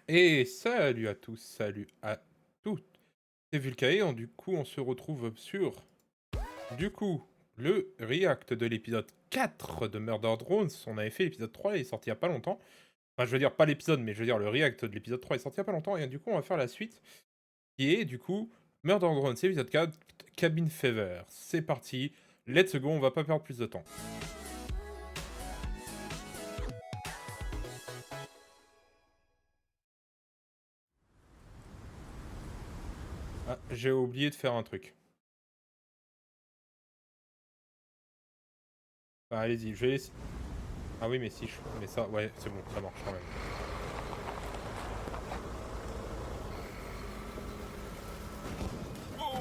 Et salut à tous, salut à toutes. C'est Vulcae, du coup on se retrouve sur, le react de l'épisode 4 de Murder Drones. On avait fait l'épisode 3, il est sorti il y a pas longtemps. Enfin je veux dire pas l'épisode, mais je veux dire le react de l'épisode 3 est sorti il y a pas longtemps. Et du coup on va faire la suite, qui est du coup Murder Drones, épisode 4, Cabin Fever. C'est parti, let's go, on va pas perdre plus de temps. Ah, j'ai oublié de faire un truc. Ah, allez-y, je vais laisser... Ah oui mais si, mais ça, ouais c'est bon, ça marche quand même. Oh,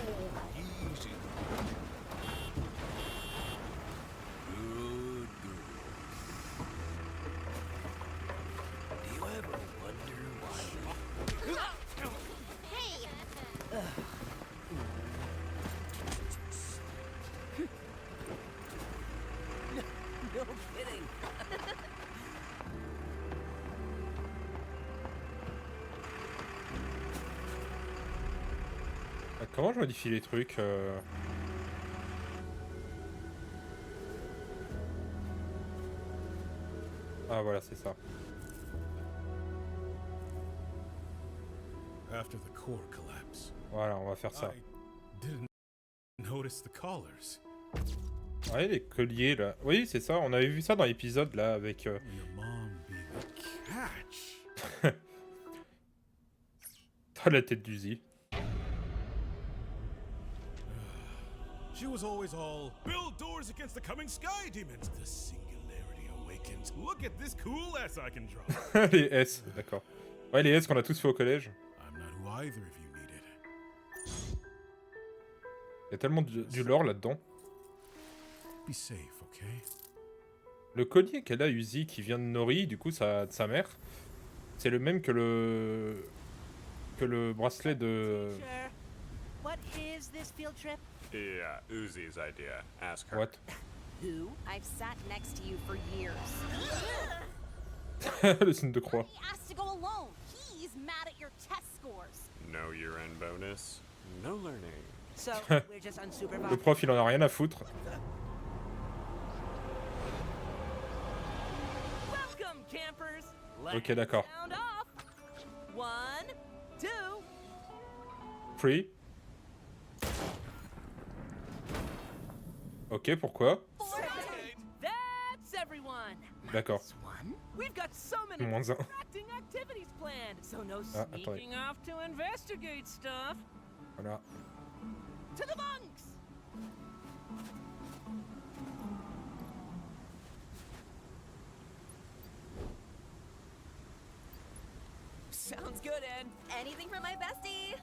easy. Good girl. Do you ever wonder why? Hey! No kidding. Comment je modifie les trucs Ah voilà, c'est ça. After the core collapse, Voilà, on va faire ça. I didn't notice the collars. Ouais, les colliers là. Oui, c'est ça, on avait vu ça dans l'épisode là avec... Your mom being a catch. T'as la tête d'Uzi. She was always all, build doors against the coming sky demons. The singularity awakens. Look at this cool S I can draw. Les S, d'accord. Ouais, les S qu'on a tous fait au collège. I'm not who either of you needed. Il y a tellement du lore là-dedans. Be safe, okay? Le collier qu'elle a, Uzi, qui vient de Nori, du coup, de sa mère, c'est le même que le bracelet de... Teacher, what is this field trip? Yeah, Uzi's idea. Ask her. What? Who? I've sat next to you for years. Le signe de croix. He asked to go alone. He's mad at your test scores. No year-end bonus, no learning. So, we're just Le unsupervised. prof, il en a rien à foutre. Welcome, campers. Ok, d'accord. Sound off. 1, 2. Free. Ok, pourquoi? That's everyone. D'accord. Minus one. We've got so many Moins un. distracting activities planned. So no Ah, attendez. sneaking off to investigate stuff. Voilà. To the bunks. Sounds good, Ed. Anything for my bestie?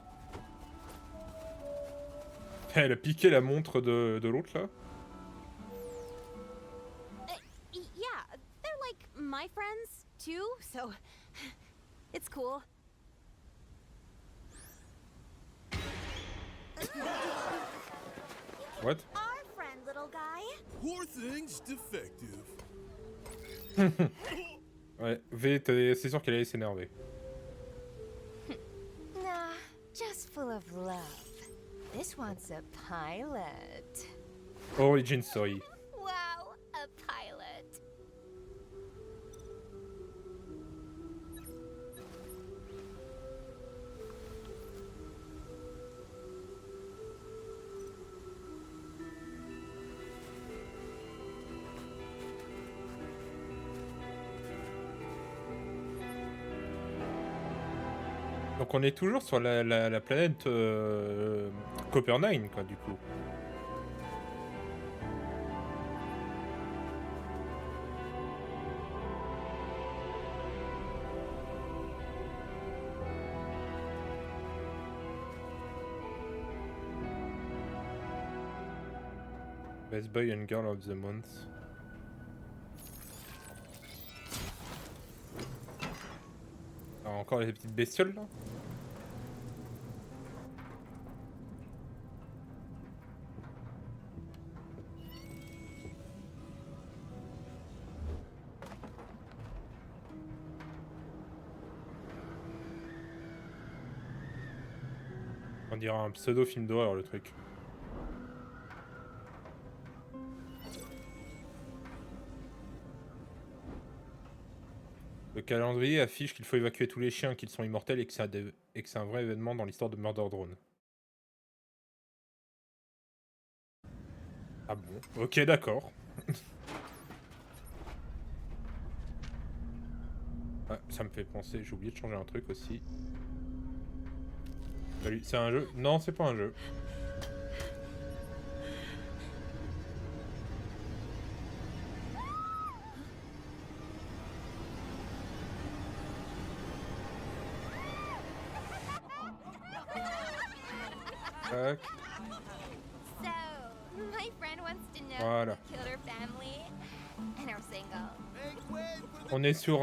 Elle a piqué la montre de l'autre, là. Yeah, they're like my friends too, so it's cool. What? Our friend, little guy. Poor thing's defective. Ouais, V, c'est sûr qu'elle allait s'énerver. Nah, just full of love. This one's a pilot. Origin story. Wow, a pilot. Donc on est toujours sur la planète Copper 9, quoi, du coup. Best Boy and Girl of the Month. Alors, encore les petites bestioles, là. On dirait un pseudo-film d'horreur, le truc. Le calendrier affiche qu'il faut évacuer tous les chiens, qu'ils sont immortels et que c'est un vrai événement dans l'histoire de Murder Drone. Ah bon? Ok, d'accord. Ah, ça me fait penser, j'ai oublié de changer un truc aussi. Salut, c'est un jeu? Non, c'est pas un jeu. Tac. So, my friend wants to know Voilà. who killed her family and her single. On est sur...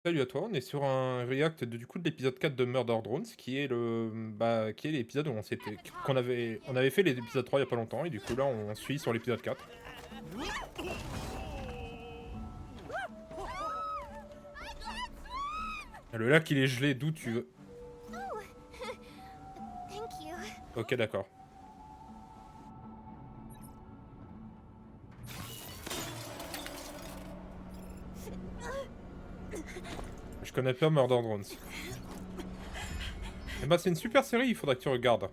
Salut à toi, on est sur un react du coup de l'épisode 4 de Murder Drones, qui est qui est l'épisode où on avait fait l'épisode 3 il y a pas longtemps, et du coup là on suit sur l'épisode 4. Le lac il est gelé, d'où tu veux. Oh, thank you. Ok, d'accord. Je connais pas Murder Drones. Eh ben c'est une super série, il faudra que tu regardes.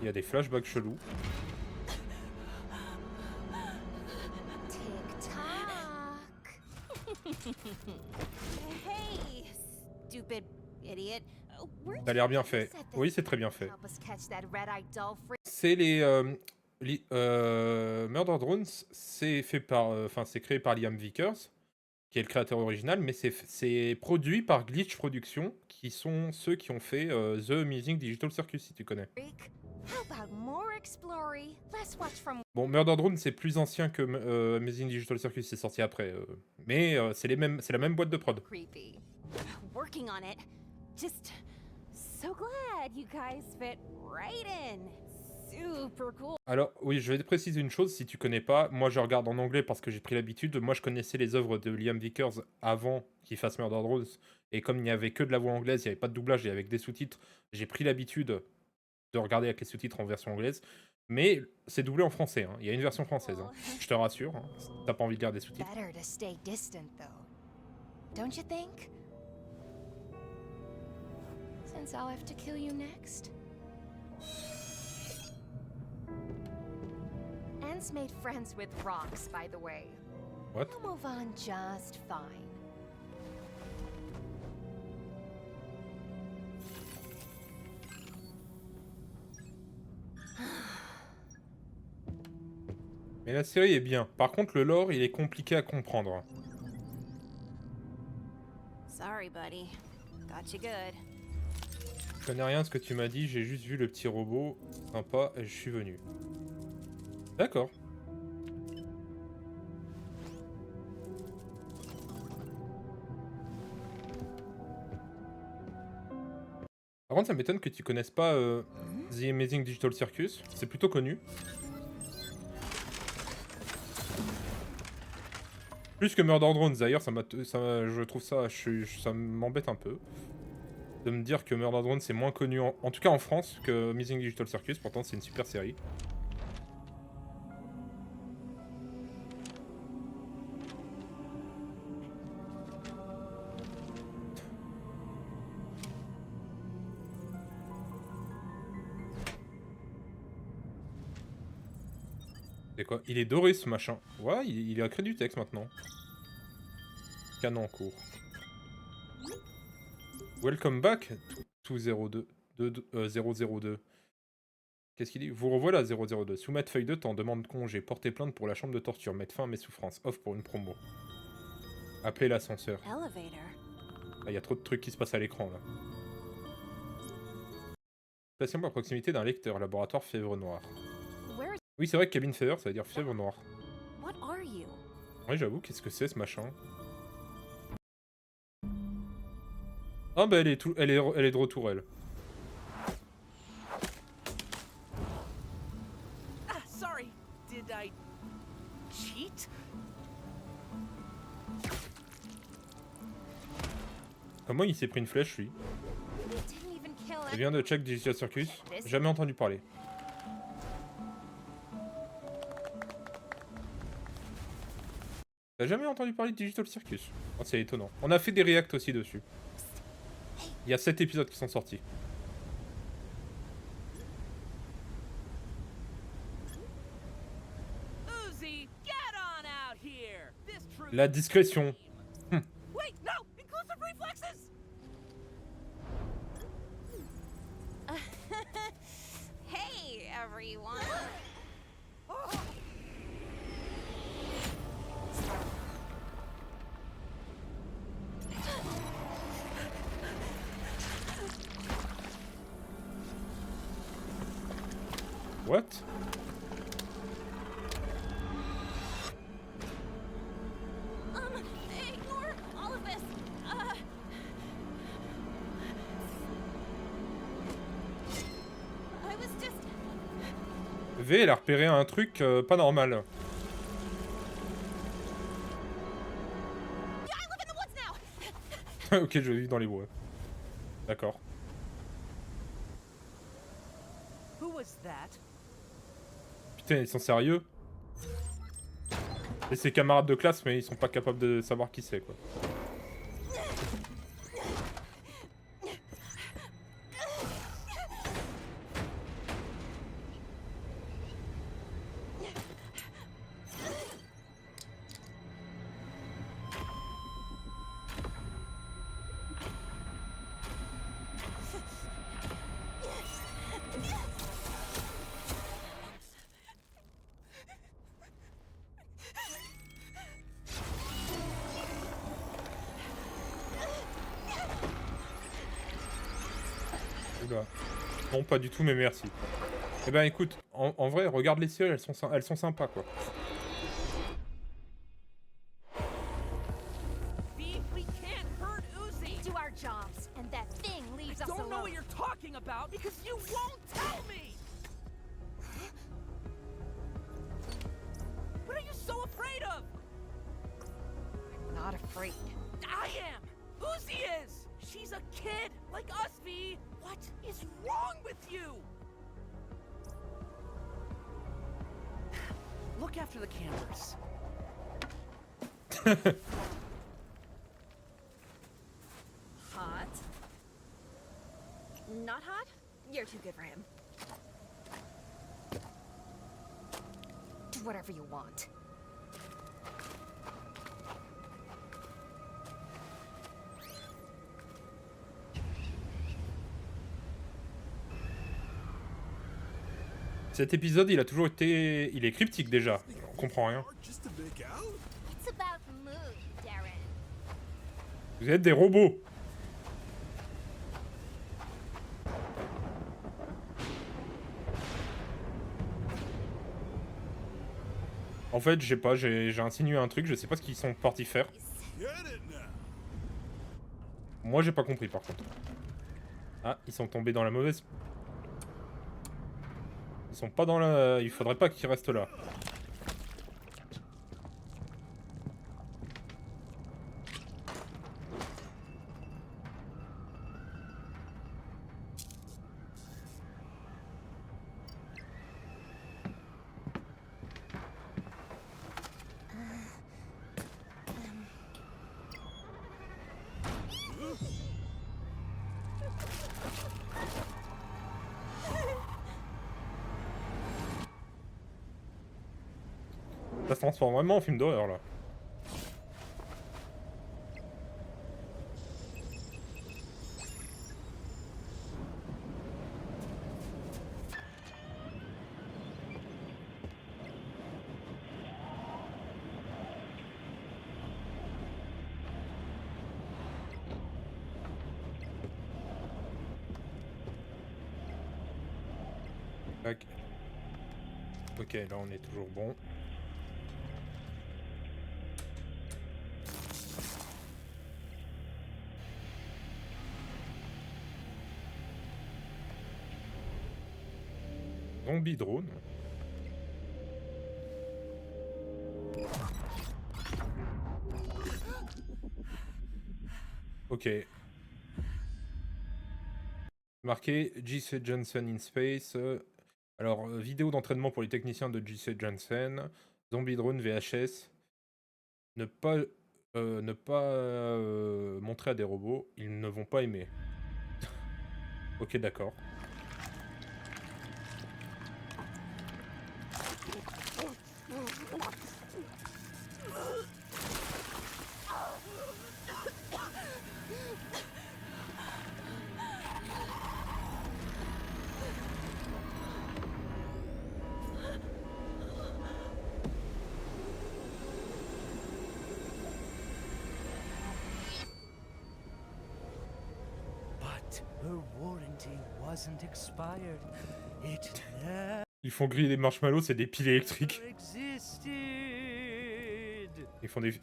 Il y a des flashbacks chelous. Tick-tock. Hey, stupid idiot. Ça a l'air bien fait. Oui, c'est très bien fait. Help us catch that red-eyed doll freak. C'est Murder Drones, c'est fait par, c'est créé par Liam Vickers, qui est le créateur original, mais c'est produit par Glitch Productions, qui sont ceux qui ont fait The Amazing Digital Circus, si tu connais. How about more exploring? Let's watch from Bon, Murder Drone, c'est plus ancien que Amazing Digital Circus, c'est sorti après, mais c'est la même boîte de prod. creepy. Working on it. Just so glad you guys fit right in. Super cool. Alors, oui, je vais te préciser une chose, si tu connais pas, moi je regarde en anglais parce que j'ai pris l'habitude, moi je connaissais les œuvres de Liam Vickers avant qu'il fasse Murder Drones, et comme il n'y avait que de la voix anglaise, il n'y avait pas de doublage, et avec des sous-titres, j'ai pris l'habitude de regarder avec les sous-titres en version anglaise, mais c'est doublé en français, hein. Il y a une version française, hein. Je te rassure, hein. Si t'as pas envie de lire des sous-titres. Better to stay distant though. Don't you think? Since I'll have to kill you next. Ants made friends with rocks, by the way. What? We'll move on just fine. Mais la série est bien. Par contre, le lore, il est compliqué à comprendre. Sorry, buddy. Got you good. Je connais rien de ce que tu m'as dit, j'ai juste vu le petit robot sympa et je suis venu. D'accord. Par contre, ça m'étonne que tu connaisses pas The Amazing Digital Circus. C'est plutôt connu. Plus que Murder Drones d'ailleurs, je trouve ça, ça m'embête un peu de me dire que Murder Drones c'est moins connu, en tout cas en France, que Amazing Digital Circus. Pourtant, c'est une super série. C'est quoi? Il est doré ce machin. Ouais, il a créé du texte maintenant. Canon en cours. Welcome back, 202. 002. Qu'est-ce qu'il dit? Vous revoilà 002. Soumettre feuille de temps, demande congé, porter plainte pour la chambre de torture, mettre fin à mes souffrances, offre pour une promo. Appelez l'ascenseur. Elevator. Ah, il y a trop de trucs qui se passent à l'écran là. Placez-moi à proximité d'un lecteur, laboratoire fièvre noire. Where? Oui, c'est vrai que cabine fever, ça veut dire fièvre noire. What are you? Oui, j'avoue, qu'est-ce que c'est ce machin? Ah bah elle est de retour, elle. Ah, sorry. Did I cheat? Comment il s'est pris une flèche, lui? Ça vient de Check Digital Circus. Jamais entendu parler. T'as jamais entendu parler de Digital Circus? Oh, c'est étonnant. On a fait des reacts aussi dessus. Il y a 7 épisodes qui sont sortis. Uzi, get on out here. This true. La discrétion. Wait, no, inclusive reflexes. Hey, everyone. What? Ignore all of this. I was just. V, elle a repéré un truc pas normal. Yeah, I live in the woods now. Ok, je vis dans les bois. D'accord. Who was that? Putain, ils sont sérieux? Et ses camarades de classe, mais ils sont pas capables de savoir qui c'est, quoi. Oula. Non, pas du tout, mais merci. Eh ben écoute, en vrai, regarde les séries, elles sont sympas, quoi. V, we can't hurt Uzi. Do our jobs, and that thing leaves I us don't know alone. what you're talking about because you won't tell me. What are you so afraid of? Not afraid. I am. Uzi is. She's a kid like us, V. What is wrong with you? Look after the cameras. Hot? Not hot? You're too good for him. Do whatever you want. Cet épisode, il a toujours été... Il est cryptique, déjà. On comprend rien. Just to make out? It's about mood, Darren. Vous êtes des robots. En fait, je sais pas, j'ai insinué un truc, je sais pas ce qu'ils sont partis faire. Get it now. Moi, j'ai pas compris, par contre. Ah, ils sont tombés dans la mauvaise... Ils sont pas dans la... Il faudrait pas qu'ils restent là. Ça se transforme vraiment en film d'horreur, là. Tac. Ok, là on est toujours bon. Zombie drone. Ok. Marqué J.C. Johnson in Space. Alors, vidéo d'entraînement pour les techniciens de J.C. Johnson. Zombie Drone VHS. Ne pas montrer à des robots. Ils ne vont pas aimer. Ok, d'accord. But her warranty wasn't expired. It never Ils font griller des marshmallows, c'est des piles électriques. existed. Ils font des...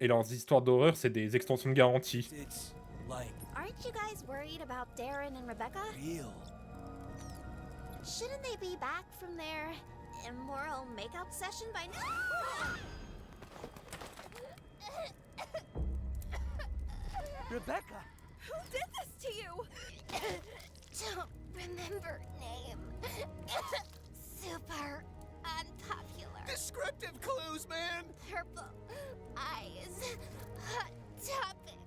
Et leurs histoires d'horreur, c'est des extensions de garantie. It's like Aren't you guys worried about Darren and Rebecca? real. Shouldn't they be back from their immoral makeout session by now? Rebecca! Who did this to you? Don't remember name. Super unpopular. Descriptive clues, man! Purple eyes. Hot topic.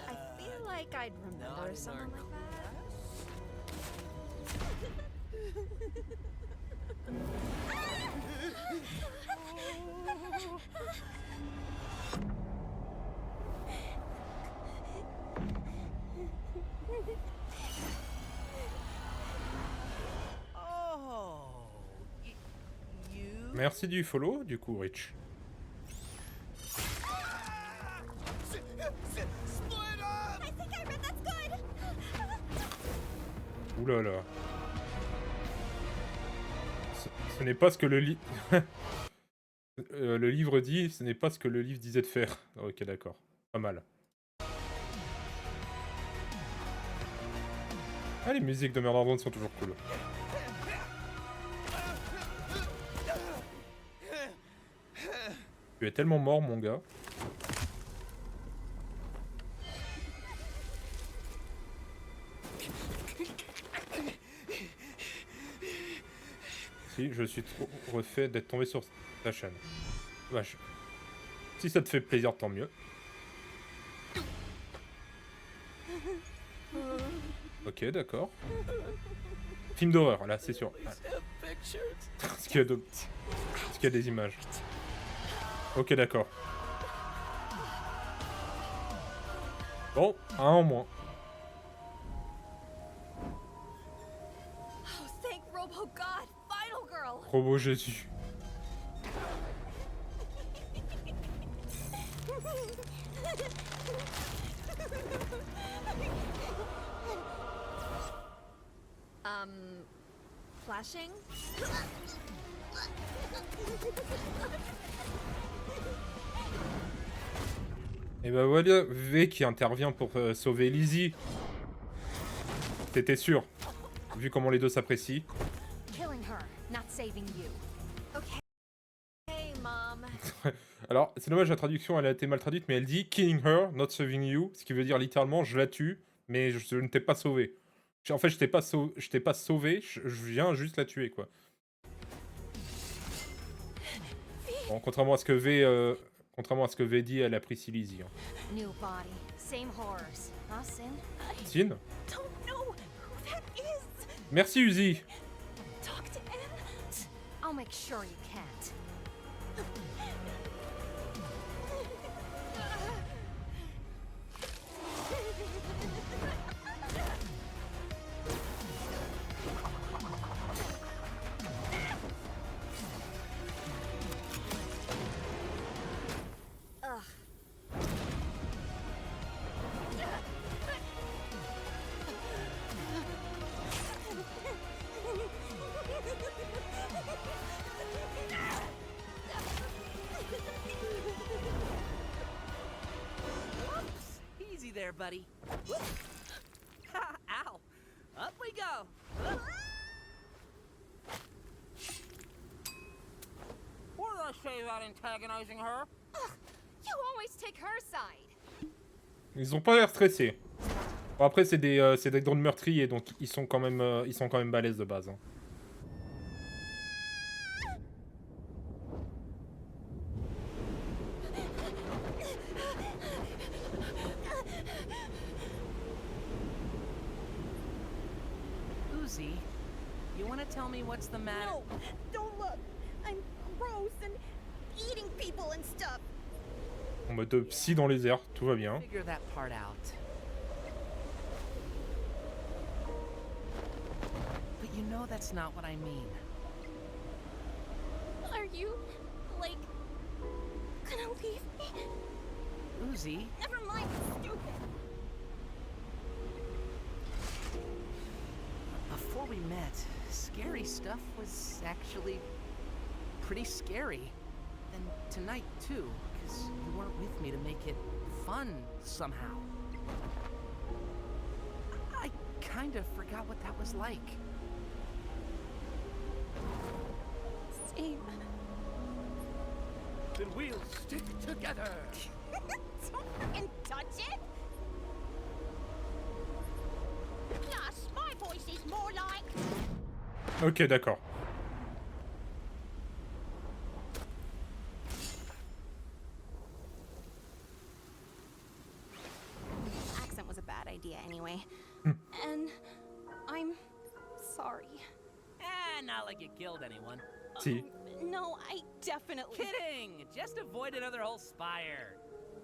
I feel like I'd remember someone like that. Oh, you? Merci du follow, du coup, Rich. Split up! I think I read that's good. Ouh là là. Ce n'est pas ce que le le livre dit, ce n'est pas ce que le livre disait de faire. Ok, d'accord. Pas mal. Ah, les musiques de Murder Drone sont toujours cool. Tu es tellement mort, mon gars. Si, je suis trop refait d'être tombé sur ta chaîne. Vache. Si ça te fait plaisir, tant mieux. Ok, d'accord. Film d'horreur, là, c'est sûr. Est-ce qu'il y a d'autres... Est-ce qu'il y a des images? Ok, d'accord. Bon, un en moins. Oh, thank Robo God, Final Girl. Robot Jésus. Flashing? Et bah voilà, V qui intervient pour sauver Lizzie. T'étais sûr, vu comment les deux s'apprécient. Killing her, not saving you. Okay. Hey, Mom. Alors, c'est dommage, la traduction, elle a été mal traduite, mais elle dit « Killing her, not saving you », ce qui veut dire littéralement « je la tue, mais je ne t'ai pas sauvé ». En fait, je t'ai pas sauvé, je viens juste la tuer, quoi. Bon, contrairement à ce que V dit, elle apprécie Lizzie. Hein. New body, same horrors. Huh, Sin? Sin ? Don't know who that is. Merci, Uzi. Talk to Em. I'll make sure you can't. Easy there, buddy. Ow! Up we go. What did I say about antagonizing her? You always take her side. Ils ont pas l'air stressés. Bon, après, c'est des drones meurtriers, donc ils sont quand même balèzes de base. Hein. Uzi, you want to tell me what's the matter? No, don't look. I'm gross and eating people and stuff. En mode psy dans les airs, tout va bien. Figure that part out. But you know that's not what I mean. Are you, like, gonna leave me? Uzi, Never mind, it's stupid. before we met, scary stuff was actually pretty scary. And tonight, too, because you weren't with me to make it fun somehow. I kind of forgot what that was like. Same. Then we'll stick together. Don't fucking touch it! Plus, my voice is more like... Ok, d'accord. Accent was a bad idea anyway. And I'm sorry. Not like you killed anyone. Si. No, I definitely... Kidding! Just avoid another whole spire.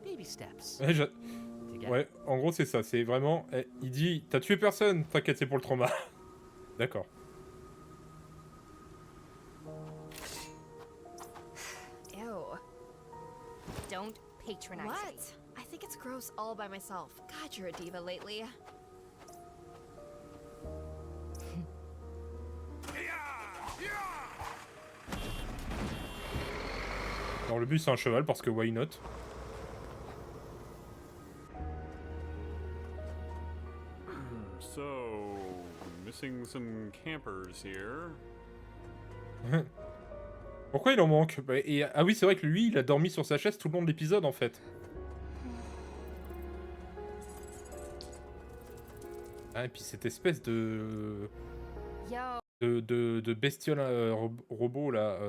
Baby steps. Ouais, Together. ouais, en gros, c'est ça. C'est vraiment... il dit, t'as tué personne, t'inquiète, c'est pour le trauma. D'accord. Ew. Don't patronize What? me. I think it's gross all by myself. God, you're a diva lately. Alors le but c'est un cheval parce que why not? So, missing some campers here. Pourquoi il en manque? Ah oui, c'est vrai que lui, il a dormi sur sa chaise tout le long de l'épisode en fait. Ah, et puis cette espèce de bestiole robot là,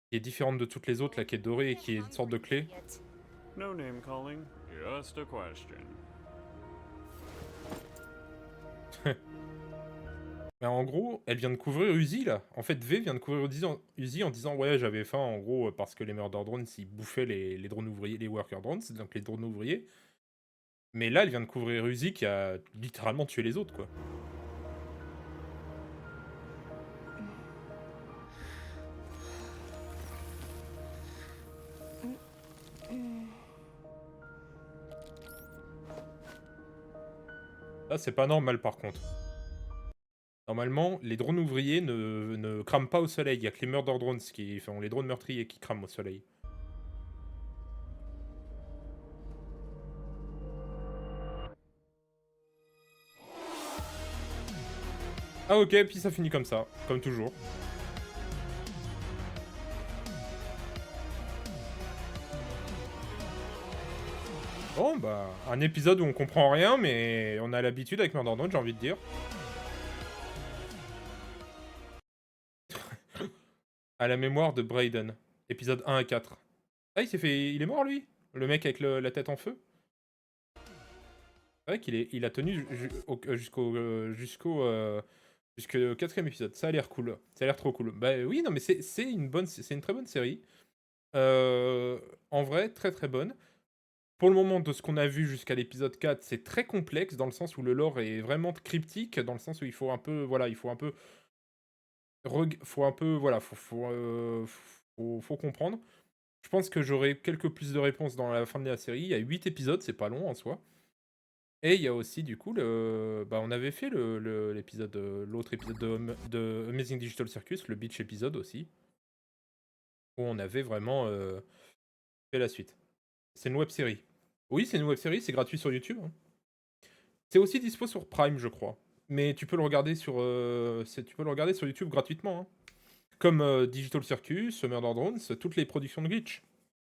qui est différente de toutes les autres là, qui est dorée et qui est une sorte de clé. No name calling, just a question. Mais en gros, elle vient de couvrir Uzi là. En fait, V vient de couvrir Uzi en disant ouais, j'avais faim en gros parce que les murder drones ils bouffaient les drones ouvriers, les worker drones, donc les drones ouvriers. Mais là, elle vient de couvrir Uzi qui a littéralement tué les autres quoi. Là, c'est pas normal par contre. Normalement, les drones ouvriers ne crament pas au soleil. Il y a que les murder drones qui font les drones meurtriers qui crament au soleil. Ah ok, puis ça finit comme ça, comme toujours. Bon bah, un épisode où on comprend rien, mais on a l'habitude avec Murder Drone, j'ai envie de dire. À la mémoire de Brayden, épisode 1 à 4. Ah, il est mort lui? Le mec avec la tête en feu? C'est vrai qu'il a tenu jusqu'au 4ème épisode. Ça a l'air cool. Ça a l'air trop cool. Bah oui, non mais c'est une très bonne série. En vrai, très très bonne. Pour le moment, de ce qu'on a vu jusqu'à l'épisode 4, c'est très complexe dans le sens où le lore est vraiment cryptique, dans le sens où il faut un peu, voilà, faut comprendre. Je pense que j'aurai quelques plus de réponses dans la fin de la série. Il y a 8 épisodes, c'est pas long en soi. Et il y a aussi du coup on avait fait l'épisode, l'autre épisode de Amazing Digital Circus, le Beach épisode aussi, où on avait vraiment fait la suite. C'est une web série. Oui, c'est une web série, c'est gratuit sur YouTube. Hein. C'est aussi dispo sur Prime, je crois. Mais tu peux le regarder sur YouTube gratuitement. Hein. Comme Digital Circus, Murder Drones, toutes les productions de Glitch.